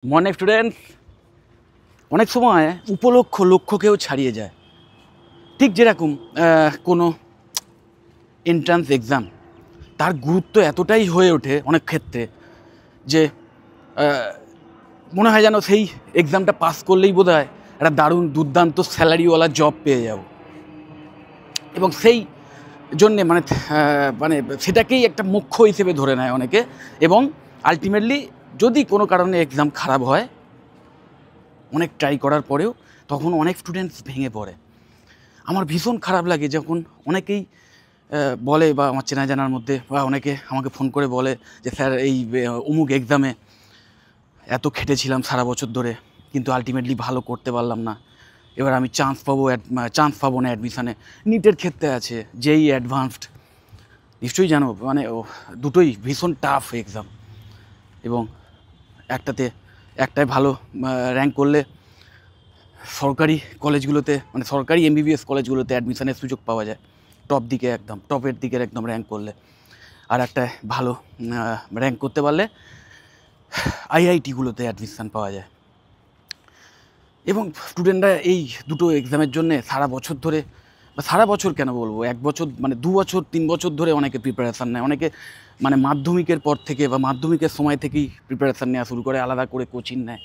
Morning students. অনেক সময় উপলক্ষ লক্ষ্যকেও ছাড়িয়ে যায়। ঠিক যেরকম কোনো এন্ট্রান্স এক্সাম, তার গুরুত্ব এতটাই হয়ে ওঠে অনেক ক্ষেত্রে যে মনে হয় যেন সেই এক্সামটা পাস করলেই বোধ হয় একটা দারুণ দুর্দান্ত স্যালারিওয়ালা জব পেয়ে যাব, এবং সেই জন্যে মানে সেটাকেই একটা মুখ্য হিসেবে ধরে নেয় অনেকে। এবং আলটিমেটলি যদি কোনো কারণে এক্সাম খারাপ হয়, অনেক ট্রাই করার পরেও তখন অনেক স্টুডেন্টস ভেঙে পড়ে। আমার ভীষণ খারাপ লাগে যখন অনেকেই বলে, বা আমার চেনা জানার মধ্যে বা অনেকে আমাকে ফোন করে বলে যে স্যার এই অমুক এক্সামে এত খেটেছিলাম সারা বছর ধরে, কিন্তু আলটিমেটলি ভালো করতে পারলাম না, এবার আমি চান্স পাবো না অ্যাডমিশানে। নিটের ক্ষেত্রে আছে, যেই অ্যাডভান্সড, নিশ্চয়ই জানো, মানে দুটোই ভীষণ টাফ এক্সাম, এবং একটায় ভালো র্যাঙ্ক করলে সরকারি কলেজগুলোতে, মানে সরকারি এমবিবিএস কলেজগুলোতে অ্যাডমিশানের সুযোগ পাওয়া যায়, টপের দিকের একদম র্যাঙ্ক করলে। আর একটা ভালো র্যাঙ্ক করতে পারলে আইআইটিগুলোতে অ্যাডমিশান পাওয়া যায়। এবং স্টুডেন্টরা এই দুটো এক্সামের জন্যে সারা বছর ধরে, বা সারা বছর কেন বলবো, 1 বছর, মানে 2 বছর 3 বছর ধরে অনেকে প্রিপারেশান নেয়। অনেকে মানে মাধ্যমিকের পর থেকে বা মাধ্যমিকের সময় থেকেই প্রিপারেশান নেওয়া শুরু করে, আলাদা করে কোচিং নেয়,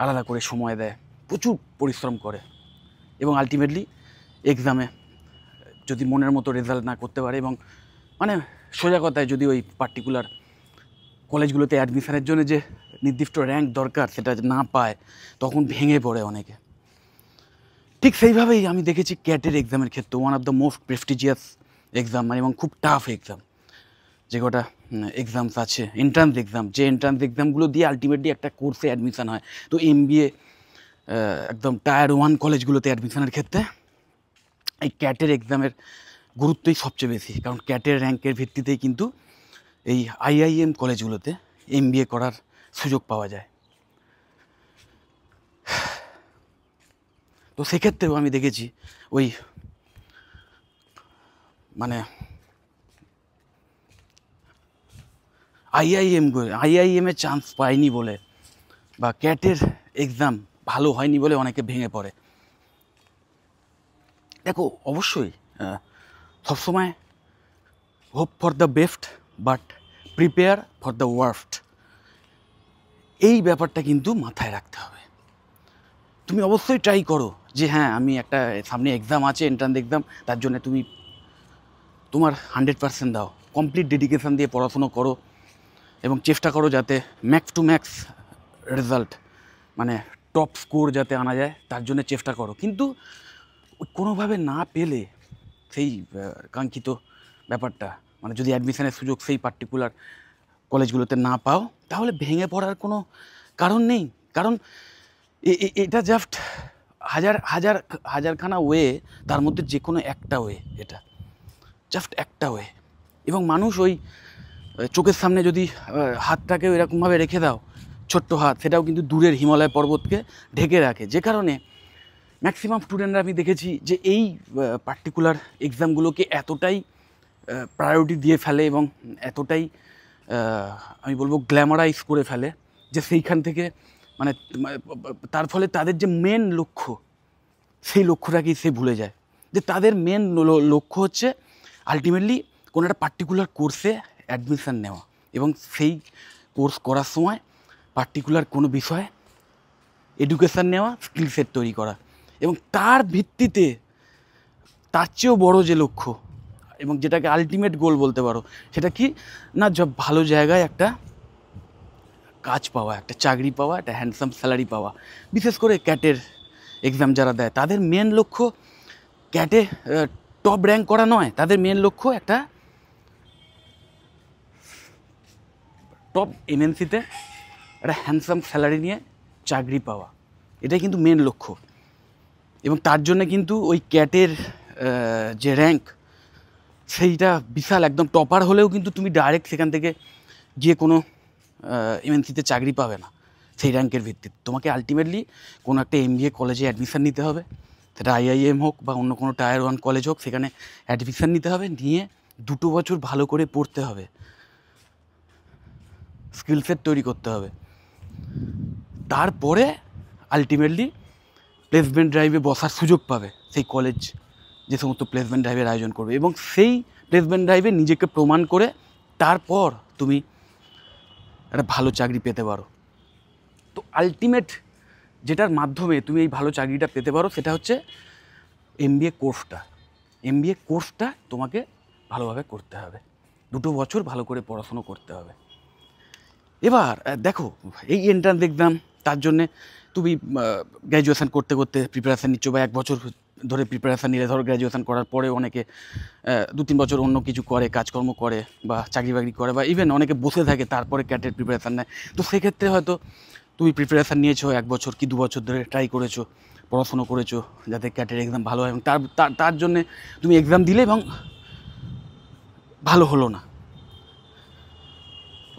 আলাদা করে সময় দেয়, প্রচুর পরিশ্রম করে, এবং আলটিমেটলি এক্সামে যদি মনের মতো রেজাল্ট না করতে পারে, এবং মানে সোজা কথায় যদি ওই পার্টিকুলার কলেজগুলোতে অ্যাডমিশানের জন্য যে নির্দিষ্ট র্যাঙ্ক দরকার সেটা না পায়, তখন ভেঙে পড়ে অনেকে। ঠিক সেইভাবেই আমি দেখেছি ক্যাটের এক্সামের ক্ষেত্রে, one of the most prestigious exam, এবং খুব টাফ এক্সাম, যে কটা এক্সামস আছে এন্ট্রান্স এক্সাম, যে এন্ট্রান্স এক্সামগুলো দিয়ে আলটিমেটলি একটা কোর্সে অ্যাডমিশান হয়। তো এমবিএ একদম টায়ার 1 কলেজগুলোতে অ্যাডমিশানের ক্ষেত্রে এই ক্যাটের এক্সামের গুরুত্বই সবচেয়ে বেশি, কারণ ক্যাটের র্যাঙ্কের ভিত্তিতেই কিন্তু এই আইআইএম কলেজগুলোতে এমবিএ করার সুযোগ পাওয়া যায়। তো সেক্ষেত্রেও আমি দেখেছি ওই মানে আইআইএমে চান্স পায়নি বলে, বা ক্যাটের এক্সাম ভালো হয়নি বলে অনেকে ভেঙে পড়ে। দেখো, অবশ্যই সবসময় hope for the best but prepare for the worst, এই ব্যাপারটা কিন্তু মাথায় রাখতে হবে। তুমি অবশ্যই ট্রাই করো যে হ্যাঁ, আমি একটা সামনে এক্সাম আছে, এন্ট্রান্স এক্সাম, তার জন্য তুমি তোমার 100% দাও, কমপ্লিট ডেডিকেশান দিয়ে পড়াশুনো করো, এবং চেষ্টা করো যাতে ম্যাক্স টু ম্যাক্স রেজাল্ট, মানে টপ স্কোর যাতে আনা যায়, তার জন্য চেষ্টা করো। কিন্তু কোনোভাবে না পেলে সেই কাঙ্ক্ষিত ব্যাপারটা, মানে যদি অ্যাডমিশানের সুযোগ সেই পার্টিকুলার কলেজগুলোতে না পাও, তাহলে ভেঙে পড়ার কোনো কারণ নেই। কারণ এটা জাস্ট হাজারখানা ওয়ে, তার মধ্যে যে কোনো একটা ওয়ে, এটা জাস্ট একটা ওয়ে। এবং মানুষ ওই চোখের সামনে যদি হাতটাকে এরকমভাবে রেখে দাও, ছোট্ট হাত, সেটাও কিন্তু দূরের হিমালয় পর্বতকে ঢেকে রাখে। যে কারণে ম্যাক্সিমাম স্টুডেন্টরা আমি দেখেছি যে এই পার্টিকুলার এক্সামগুলোকে এতটাই প্রায়োরিটি দিয়ে ফেলে, এবং এতটাই আমি বলবো গ্ল্যামারাইজ করে ফেলে, যে সেইখান থেকে মানে তার ফলে তাদের যে মেন লক্ষ্য, সেই লক্ষ্যটাকেই সে ভুলে যায়। যে তাদের মেন লক্ষ্য হচ্ছে আলটিমেটলি কোনো একটা পার্টিকুলার কোর্সে অ্যাডমিশান নেওয়া, এবং সেই কোর্স করার সময় পার্টিকুলার কোনো বিষয়ে এডুকেশান নেওয়া, স্কিল সেট তৈরি করা, এবং তার ভিত্তিতে তার চেয়েও বড় যে লক্ষ্য, এবং যেটাকে আলটিমেট গোল বলতে পারো, সেটা কি না, ভালো জায়গায় একটা কাজ পাওয়া, একটা চাকরি পাওয়া, একটা হ্যান্ডসাম স্যালারি পাওয়া। বিশেষ করে ক্যাটের এক্সাম যারা দেয়, তাদের মেন লক্ষ্য ক্যাটে টপ র্যাঙ্ক করা নয়, তাদের মেন লক্ষ্য একটা টপ এমএনসিতে একটা হ্যান্ডসাম স্যালারি নিয়ে চাকরি পাওয়া, এটাই কিন্তু মেন লক্ষ্য। এবং তার জন্য কিন্তু ওই ক্যাটের যে র্যাঙ্ক, সেইটা বিশাল, একদম টপার হলেও কিন্তু তুমি ডাইরেক্ট সেখান থেকে গিয়ে কোনো এমএনসিতে চাকরি পাবে না। সেই র্যাঙ্কের ভিত্তিতে তোমাকে আলটিমেটলি কোনো একটা এমবিএ কলেজে অ্যাডমিশান নিতে হবে, সেটা আইআইএম হোক বা অন্য কোনো টায়ার 1 কলেজ হোক, সেখানে অ্যাডমিশান নিতে হবে, নিয়ে 2 বছর ভালো করে পড়তে হবে, স্কিল সেট তৈরি করতে হবে। তারপরে আলটিমেটলি প্লেসমেন্ট ড্রাইভে বসার সুযোগ পাবে সেই কলেজ যে সমস্ত প্লেসমেন্ট ড্রাইভের আয়োজন করবে, এবং সেই প্লেসমেন্ট ড্রাইভে নিজেকে প্রমাণ করে তারপর তুমি একটা ভালো চাকরি পেতে পারো। তো আলটিমেট যেটার মাধ্যমে তুমি এই ভালো চাকরিটা পেতে পারো সেটা হচ্ছে MBA কোর্সটা। MBA কোর্সটা তোমাকে ভালোভাবে করতে হবে, 2 বছর ভালো করে পড়াশুনো করতে হবে। এবার দেখো, এই এন্ট্রান্স এক্সাম, তার জন্যে তুমি গ্র্যাজুয়েশান করতে করতে প্রিপারেশান নিচ্ছ, বা 1 বছর ধরে প্রিপারেশান নিলে, ধরো গ্র্যাজুয়েশান করার পরে অনেকে 2-3 বছর অন্য কিছু করে, কাজকর্ম করে বা চাকরি বাকরি করে, বা ইভেন অনেকে বসে থাকে তারপরে ক্যাটের প্রিপারেশান নেয়। তো সেক্ষেত্রে হয়তো তুমি প্রিপারেশান নিয়েছো 1 বছর কি 2 বছর ধরে, ট্রাই করেছো, পড়াশুনো করেছো যাতে ক্যাটের এক্সাম ভালো হয়, এবং তার জন্যে তুমি এক্সাম দিলে এবং ভালো হলো না।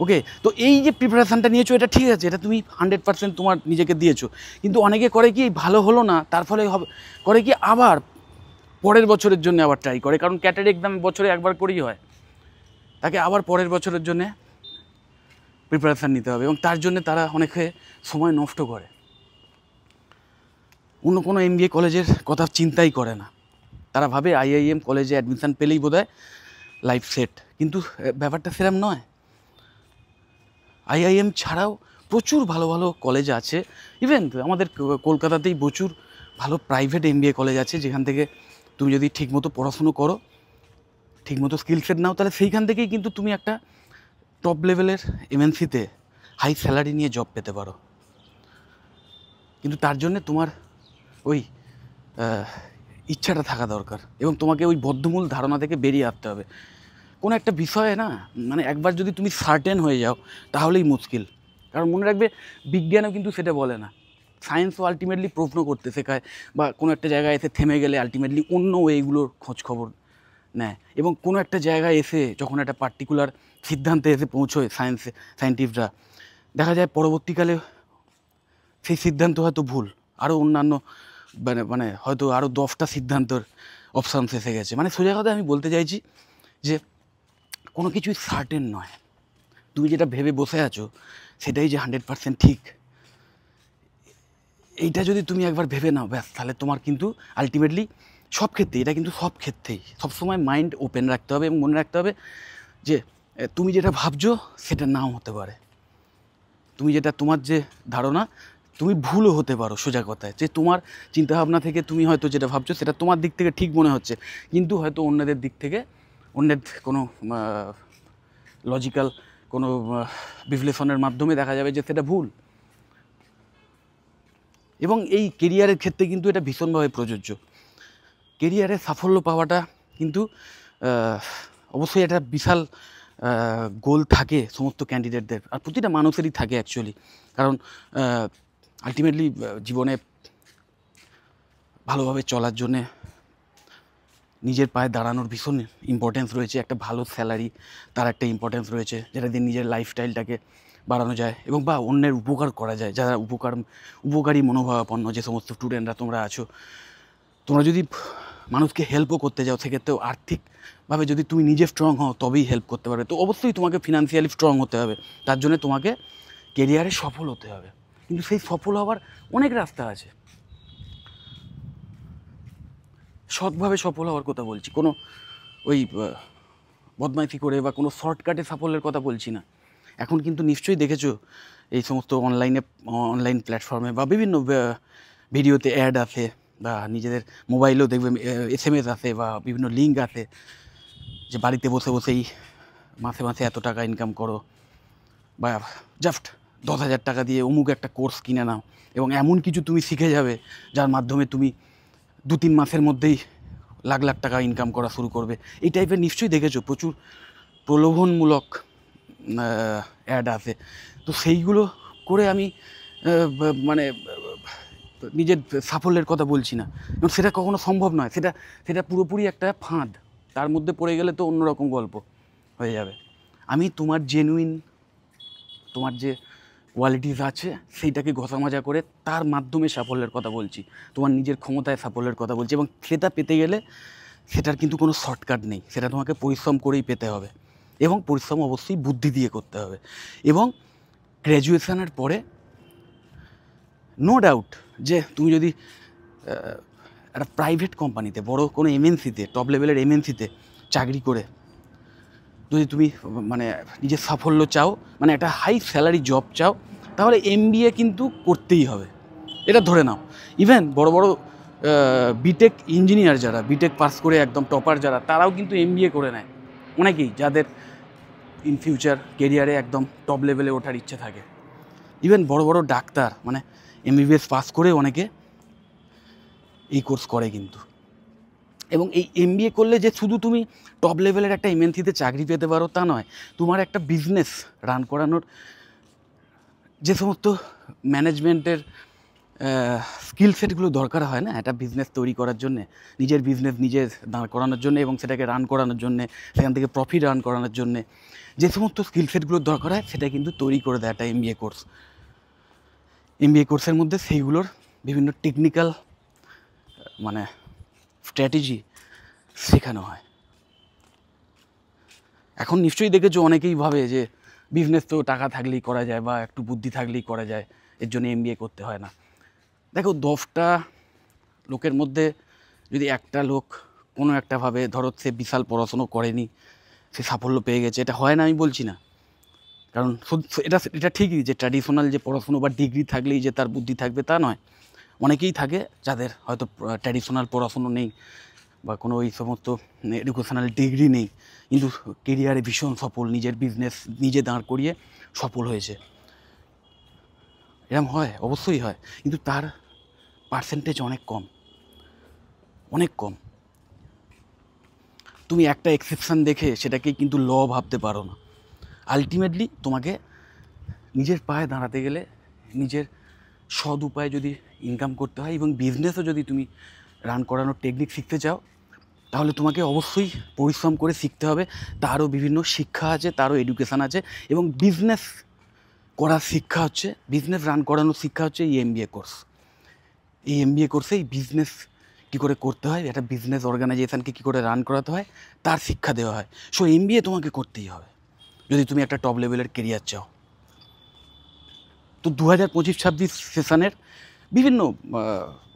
ওকে, তো এই যে প্রিপারেশানটা নিয়েছো এটা ঠিক আছে, এটা তুমি 100% তোমার নিজেকে দিয়েছো। কিন্তু অনেকে করে কি, ভালো হলো না, তার ফলে করে কি আবার পরের বছরের জন্য আবার ট্রাই করে, কারণ ক্যাটের এক্সাম বছরে একবার করেই হয়, তাকে আবার পরের বছরের জন্য প্রিপারেশান নিতে হবে, এবং তার জন্য তারা অনেকে সময় নষ্ট করে, অন্য কোনো MBA কলেজের কথা চিন্তাই করে না। তারা ভাবে IIM কলেজে অ্যাডমিশান পেলেই বোধহয় লাইফ সেট, কিন্তু ব্যাপারটা সেরকম নয়। IIM ছাড়াও প্রচুর ভালো ভালো কলেজ আছে, ইভেন আমাদের কলকাতাতেই প্রচুর ভালো প্রাইভেট MBA কলেজ আছে, যেখান থেকে তুমি যদি ঠিকমতো পড়াশুনো করো, ঠিকমতো স্কিল সেট নাও, তাহলে সেইখান থেকেই কিন্তু তুমি একটা টপ লেভেলের MNC-তে হাই স্যালারি নিয়ে জব পেতে পারো। কিন্তু তার জন্যে তোমার ওই ইচ্ছাটা থাকা দরকার, এবং তোমাকে ওই বদ্ধমূল ধারণা থেকে বেরিয়ে আসতে হবে। কোনো একটা বিষয়ে না, মানে একবার যদি তুমি সার্টেন হয়ে যাও তাহলেই মুশকিল। কারণ মনে রাখবে, বিজ্ঞানও কিন্তু সেটা বলে না, সায়েন্সও আলটিমেটলি প্রশ্ন করতে শেখায়, বা কোনো একটা জায়গায় এসে থেমে গেলে আলটিমেটলি অন্য ওয়েগুলোর খোঁজ খবর নেয়, এবং কোনো একটা জায়গায় এসে যখন একটা পার্টিকুলার সিদ্ধান্তে এসে পৌঁছয় সায়েন্টিস্টরা, দেখা যায় পরবর্তীকালে সেই সিদ্ধান্ত হয়তো ভুল, আরও অন্যান্য মানে হয়তো আরও 10টা সিদ্ধান্তর অপশানস এসে গেছে। মানে সোজা কথা আমি বলতে চাইছি যে কোনো কিছুই সার্টেন নয়, তুমি যেটা ভেবে বসে আছো সেটাই যে 100% ঠিক, এইটা যদি তুমি একবার ভেবে নাও ব্যাস, তাহলে তোমার কিন্তু আলটিমেটলি সব ক্ষেত্রে, এটা কিন্তু সব ক্ষেত্রেই সবসময় মাইন্ড ওপেন রাখতে হবে, এবং মনে রাখতে হবে যে তুমি যেটা ভাবছো সেটা নাও হতে পারে, তুমি যেটা, তোমার যে ধারণা, তুমি ভুলও হতে পারো। সোজা কথায় যে তোমার চিন্তাভাবনা থেকে তুমি হয়তো যেটা ভাবছো সেটা তোমার দিক থেকে ঠিক মনে হচ্ছে, কিন্তু হয়তো অন্যদের দিক থেকে, অন্যের কোনো লজিক্যাল কোনো বিশ্লেষণের মাধ্যমে দেখা যাবে যে সেটা ভুল। এবং এই কেরিয়ারের ক্ষেত্রে কিন্তু এটা ভীষণভাবে প্রযোজ্য। কেরিয়ারে সাফল্য পাওয়াটা কিন্তু অবশ্যই একটা বিশাল গোল থাকে সমস্ত ক্যান্ডিডেটদের, আর প্রতিটা মানুষেরই থাকে অ্যাকচুয়ালি। কারণ আলটিমেটলি জীবনে ভালোভাবে চলার জন্যে নিজের পায়ে দাঁড়ানোর ভীষণ ইম্পর্টেন্স রয়েছে, একটা ভালো স্যালারি তার একটা ইম্পর্টেন্স রয়েছে, যেটা দিয়ে নিজের লাইফস্টাইলটাকে বাড়ানো যায় এবং বা অন্যের উপকার করা যায়। যারা উপকারী মনোভাবাপন্ন যে সমস্ত স্টুডেন্টরা তোমরা আছো, তোমরা যদি মানুষকে হেল্পও করতে যাও, সেক্ষেত্রেও আর্থিকভাবে যদি তুমি নিজে স্ট্রং হও তবেই হেল্প করতে পারবে। তো অবশ্যই তোমাকে ফিনান্সিয়ালি স্ট্রং হতে হবে, তার জন্য তোমাকে কেরিয়ারে সফল হতে হবে। কিন্তু সেই সফল হওয়ার অনেক রাস্তা আছে। সৎভাবে সফল হওয়ার কথা বলছি, কোনো ওই বদমাইশি করে বা কোনো শর্টকাটে সাফল্যের কথা বলছি না। এখন কিন্তু নিশ্চয়ই দেখেছো এই সমস্ত অনলাইন প্ল্যাটফর্মে বা বিভিন্ন ভিডিওতে অ্যাড আসে, বা নিজেদের মোবাইলেও দেখবে SMS আসে বা বিভিন্ন লিঙ্ক আসে, যে বাড়িতে বসে বসেই মাসে মাসে এত টাকা ইনকাম করো, বা জাস্ট 10,000 টাকা দিয়ে অমুক একটা কোর্স কিনে নাও এবং এমন কিছু তুমি শিখে যাবে যার মাধ্যমে তুমি 2-3 মাসের মধ্যেই লাখ লাখ টাকা ইনকাম করা শুরু করবে। এই টাইপের নিশ্চয়ই দেখেছো প্রচুর প্রলোভনমূলক অ্যাড আসে। তো সেইগুলো করে আমি মানে নিজের সাফল্যের কথা বলছি না, এবং সেটা কখনো সম্ভব নয়। সেটা পুরোপুরি একটা ফাঁদ, তার মধ্যে পড়ে গেলে তো অন্যরকম গল্প হয়ে যাবে। আমি তোমার জেনুইন, তোমার যে কোয়ালিটিস আছে সেইটাকে ঘষামাজা করে তার মাধ্যমে সাফল্যের কথা বলছি, তোমার নিজের ক্ষমতায় সাফল্যের কথা বলছি। এবং সেটা পেতে গেলে সেটার কিন্তু কোনো শর্টকাট নেই, সেটা তোমাকে পরিশ্রম করেই পেতে হবে, এবং পরিশ্রম অবশ্যই বুদ্ধি দিয়ে করতে হবে। এবং গ্র্যাজুয়েশনের পরে নো ডাউট যে তুমি যদি একটা প্রাইভেট কোম্পানিতে, বড় কোনো এমএনসিতে, টপ লেভেলের এমএনসিতে চাকরি করে যদি তুমি মানে নিজের সাফল্য চাও, মানে একটা হাই স্যালারি জব চাও, তাহলে এমবিএ কিন্তু করতেই হবে, এটা ধরে নাও। ইভেন বড় বড় বিটেক ইঞ্জিনিয়ার যারা, বিটেক পাস করে একদম টপার যারা, তারাও কিন্তু এমবিএ করে নেয় অনেকেই, যাদের ইন ফিউচার কেরিয়ারে একদম টপ লেভেলে ওঠার ইচ্ছে থাকে। ইভেন বড় বড় ডাক্তার মানে এমবিবিএস পাস করে অনেকে এই কোর্স করে কিন্তু। এবং এই এমবিএ করলে যে শুধু তুমি টপ লেভেলের একটা এমএনসিতে চাকরি পেতে পারো তা নয়, তোমার একটা বিজনেস রান করানোর যে সমস্ত ম্যানেজমেন্টের স্কিল সেটগুলো দরকার হয় না একটা বিজনেস তৈরি করার জন্যে, নিজের বিজনেস নিজের দাঁড় করানোর জন্য এবং সেটাকে রান করানোর জন্যে, সেখান থেকে প্রফিট রান করানোর জন্যে যে সমস্ত স্কিল সেটগুলোর দরকার হয়, সেটা কিন্তু তৈরি করে দেয় একটা এমবিএ কোর্স। এমবিএ কোর্সের মধ্যে সেইগুলোর বিভিন্ন টেকনিক্যাল মানে স্ট্র্যাটেজি শেখানো হয়। এখন নিশ্চয়ই দেখেছো অনেকেই ভাবে যে বিজনেস তো টাকা থাকলেই করা যায় বা একটু বুদ্ধি থাকলেই করা যায়, এর জন্য এমবিএ করতে হয় না। দেখো 10টা লোকের মধ্যে যদি একটা লোক কোনো একটাভাবে, ধরো সে বিশাল পড়াশুনো করেনি, সে সাফল্য পেয়ে গেছে, এটা হয় না আমি বলছি না, কারণ এটা ঠিকই যে ট্র্যাডিশনাল যে পড়াশুনো বা ডিগ্রি থাকলেই যে তার বুদ্ধি থাকবে তা নয়। অনেকেই থাকে যাদের হয়তো ট্র্যাডিশনাল পড়াশুনো নেই বা কোনো ওই সমস্ত এডুকেশনাল ডিগ্রি নেই, কিন্তু কেরিয়ারে ভীষণ সফল, নিজের বিজনেস নিজে দাঁড় করিয়ে সফল হয়েছে। এরকম হয়, অবশ্যই হয়, কিন্তু তার পার্সেন্টেজ অনেক কম, অনেক কম। তুমি একটা এক্সেপশান দেখে সেটাকে কিন্তু ল ভাবতে পারো না। আলটিমেটলি তোমাকে নিজের পায়ে দাঁড়াতে গেলে নিজের সৎ উপায়ে যদি ইনকাম করতে হয় এবং বিজনেসও যদি তুমি রান করানোর টেকনিক শিখতে চাও, তাহলে তোমাকে অবশ্যই পরিশ্রম করে শিখতে হবে। তারও বিভিন্ন শিক্ষা আছে, তারও এডুকেশান আছে, এবং বিজনেস করার শিক্ষা হচ্ছে, বিজনেস রান করানোর শিক্ষা হচ্ছে এই এমবিএ কোর্স। এই এমবিএ কোর্সে এই বিজনেস কী করে করতে হয়, একটা বিজনেস অর্গানাইজেশানকে কী করে রান করাতে হয় তার শিক্ষা দেওয়া হয়। সো এমবিএ তোমাকে করতেই হবে যদি তুমি একটা টপ লেভেলের কেরিয়ার চাও। তো 2025-26 সেশনের বিভিন্ন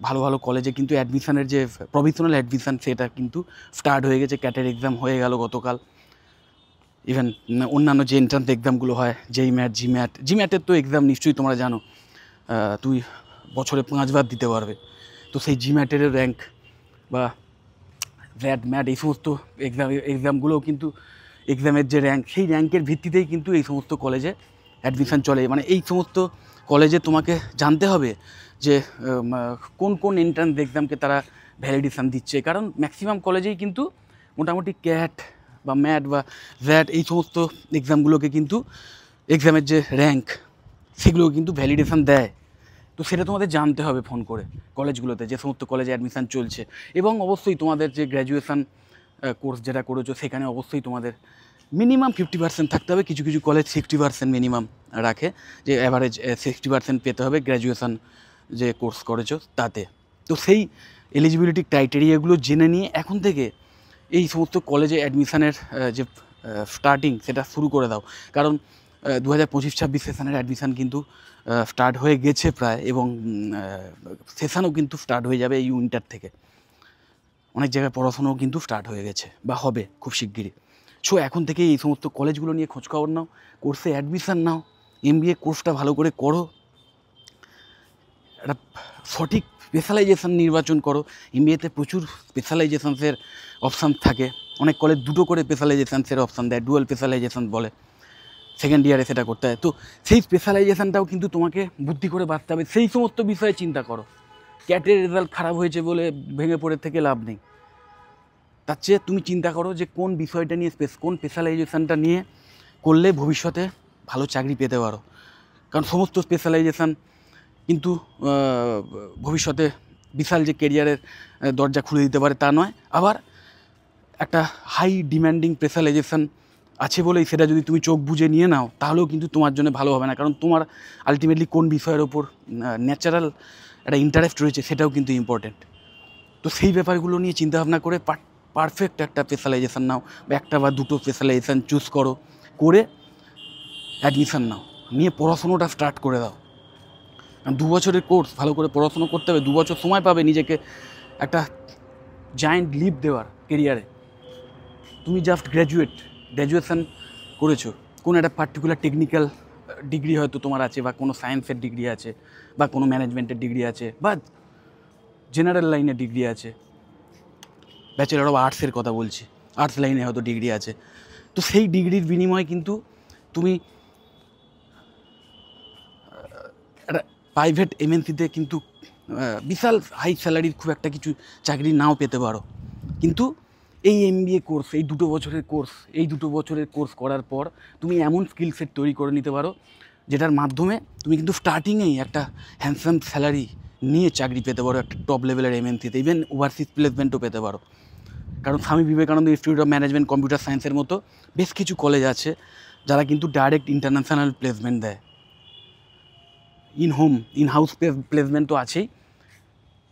ভালো ভালো কলেজে কিন্তু অ্যাডমিশানের যে প্রভিশনাল অ্যাডমিশান সেটা কিন্তু স্টার্ট হয়ে গেছে। ক্যাটের এক্সাম হয়ে গেল গতকাল। ইভেন অন্যান্য যে এন্ট্রান্স এক্সামগুলো হয়, যেই ম্যাট, জিম্যাটের তো এক্সাম নিশ্চয়ই তোমরা জানো, তুই বছরে 5 বার দিতে পারবে। তো সেই জিম্যাটেরও র্যাঙ্ক বা ম্যাট এই সমস্ত এক্সামগুলোও কিন্তু এক্সামের যে র্যাঙ্ক, সেই র্যাঙ্কের ভিত্তিতেই কিন্তু এই সমস্ত কলেজে অ্যাডমিশান চলে। মানে এই সমস্ত কলেজে তোমাকে জানতে হবে যে কোন কোন এন্ট্রান্স এক্সামকে তারা ভ্যালিডেশান দিচ্ছে, কারণ ম্যাক্সিমাম কলেজেই কিন্তু মোটামুটি ক্যাট বা ম্যাট বা ভ্যাট এই সমস্ত এক্সামগুলোকে কিন্তু এক্সামের যে র্যাঙ্ক সেগুলো কিন্তু ভ্যালিডেশান দেয়। তো সেটা তোমাদের জানতে হবে ফোন করে কলেজগুলোতে, যে সমস্ত কলেজে অ্যাডমিশান চলছে। এবং অবশ্যই তোমাদের যে গ্র্যাজুয়েশান কোর্স যেটা করেছো সেখানে অবশ্যই তোমাদের মিনিমাম 50% থাকতে হবে। কিছু কিছু কলেজ 60% মিনিমাম রাখে, যে অ্যাভারেজ 60% পেতে হবে গ্র্যাজুয়েশান যে কোর্স করেছো তাতে। তো সেই এলিজিবিলিটি ক্রাইটেরিয়াগুলো জেনে নিয়ে এখন থেকে এই সমস্ত কলেজে অ্যাডমিশানের যে স্টার্টিং সেটা শুরু করে দাও। কারণ 2025-26 সেশনের অ্যাডমিশান কিন্তু স্টার্ট হয়ে গেছে প্রায়, এবং সেশনও কিন্তু স্টার্ট হয়ে যাবে এই উইন্টার থেকে। অনেক জায়গায় পড়াশোনাও কিন্তু স্টার্ট হয়ে গেছে বা হবে খুব শিগগিরই। সো এখন থেকে এই সমস্ত কলেজগুলো নিয়ে খোঁজখবর নাও, কোর্সে অ্যাডমিশান নাও, এমবিএ কোর্সটা ভালো করে করো, একটা সঠিক স্পেশালাইজেশান নির্বাচন করো। এমবিএতে প্রচুর স্পেশালাইজেশানসের অপশান থাকে, অনেক কলেজ 2টো করে স্পেশালাইজেশানসের অপশান দেয়, ডুয়াল স্পেশালাইজেশান বলে, সেকেন্ড ইয়ারে সেটা করতে হয়। তো সেই স্পেশালাইজেশানটাও কিন্তু তোমাকে বুদ্ধি করে বাঁচতে হবে। সেই সমস্ত বিষয়ে চিন্তা করো। ক্যাটের রেজাল্ট খারাপ হয়েছে বলে ভেঙে পড়ে থেকে লাভ নেই। তার চেয়ে তুমি চিন্তা করো যে কোন বিষয়টা নিয়ে কোন স্পেশালাইজেশানটা নিয়ে করলে ভবিষ্যতে ভালো চাকরি পেতে পারো। কারণ সমস্ত স্পেশালাইজেশান কিন্তু ভবিষ্যতে বিশাল যে কেরিয়ারের দরজা খুলে দিতে পারে তা নয়। আবার একটা হাই ডিম্যান্ডিং স্পেশালাইজেশান আছে বলেই সেটা যদি তুমি চোখ বুজে নিয়ে নাও, তাহলেও কিন্তু তোমার জন্য ভালো হবে না। কারণ তোমার আলটিমেটলি কোন বিষয়ের ওপর ন্যাচারাল একটা ইন্টারেস্ট রয়েছে সেটাও কিন্তু ইম্পর্টেন্ট। তো সেই ব্যাপারগুলো নিয়ে চিন্তাভাবনা করে পারফেক্ট একটা স্পেশালাইজেশান নাও, বা একটা বা দুটো স্পেশালাইজেশান চুজ করো, করে অ্যাডমিশান নাও, নিয়ে পড়াশুনোটা স্টার্ট করে দাও। 2 বছরের কোর্স, ভালো করে পড়াশোনা করতে হবে, 2 বছর সময় পাবে নিজেকে একটা জায়েন্ট লিপ দেওয়ার কেরিয়ারে। তুমি জাস্ট গ্র্যাজুয়েশন করেছো, কোনো একটা পার্টিকুলার টেকনিক্যাল ডিগ্রি হয়তো তোমার আছে, বা কোনো সায়েন্সের ডিগ্রি আছে, বা কোনো ম্যানেজমেন্টের ডিগ্রি আছে, বা জেনারেল লাইনের ডিগ্রি আছে, ব্যাচেলার অফ আর্টসের কথা বলছি, আর্টস লাইনে হয়তো ডিগ্রি আছে। তো সেই ডিগ্রির বিনিময়ে কিন্তু তুমি একটা প্রাইভেট এমএনসিতে কিন্তু বিশাল হাই স্যালারির খুব একটা কিছু চাকরি নাও পেতে পারো। কিন্তু এই MBA কোর্স, এই 2 বছরের কোর্স করার পর তুমি এমন স্কিল সেট তৈরি করে নিতে পারো, যেটার মাধ্যমে তুমি কিন্তু স্টার্টিংয়েই একটা হ্যান্ডসাম স্যালারি নিয়ে চাকরি পেতে পারো একটা টপ লেভেলের এমএনসিতে, ইভেন ওভারসিজ প্লেসমেন্টও পেতে পারো। কারণ Swami Vivekananda institute of management computer সায়েন্সের মতো বেশ কিছু কলেজ আছে যারা কিন্তু ডাইরেক্ট ইন্টারন্যাশনাল প্লেসমেন্ট দেয়। ইন হাউস প্লেসমেন্ট তো আছেই,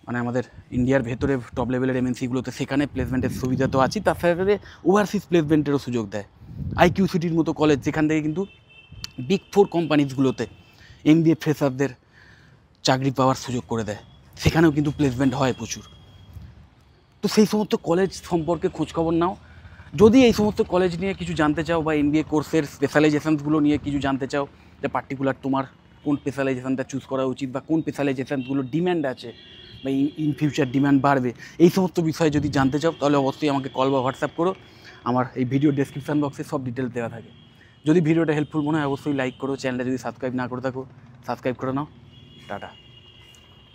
মানে আমাদের ইন্ডিয়ার ভেতরে টপ লেভেলের এমএনসিগুলোতে সেখানে প্লেসমেন্টের সুবিধা তো আছেই, তার সাথে ওভারসিজ প্লেসমেন্টেরও সুযোগ দেয়। IQ সিটির মতো কলেজ, যেখান থেকে কিন্তু বিগ 4 কোম্পানিজগুলোতে MBA ফ্রেশারদের চাকরি পাওয়ার সুযোগ করে দেয়, সেখানেও কিন্তু প্লেসমেন্ট হয় প্রচুর। তো সেই সমস্ত কলেজ সম্পর্কে খোঁজখবর নাও। যদি এই সমস্ত কলেজ নিয়ে কিছু জানতে চাও, বা MBA কোর্সের স্পেশালাইজেশনসগুলো নিয়ে কিছু জানতে চাও, যে পার্টিকুলার তোমার কোন স্পেশালাইজেশনটা চুজ করা উচিত, বা কোন স্পেশালাইজেশনগুলোর ডিম্যান্ড আছে, বা ইন ফিউচার ডিম্যান্ড বাড়বে, এই সমস্ত বিষয়ে যদি জানতে চাও, তাহলে অবশ্যই আমাকে কল বা হোয়াটসঅ্যাপ করো। আমার এই ভিডিও ডেসক্রিপশন বক্সে সব ডিটেলস দেওয়া থাকে। যদি ভিডিওটা হেল্পফুল মনে হয় অবশ্যই লাইক করো, চ্যানেলটা যদি সাবস্ক্রাইব না করে থাকো সাবস্ক্রাইব করে নাও। টাটা।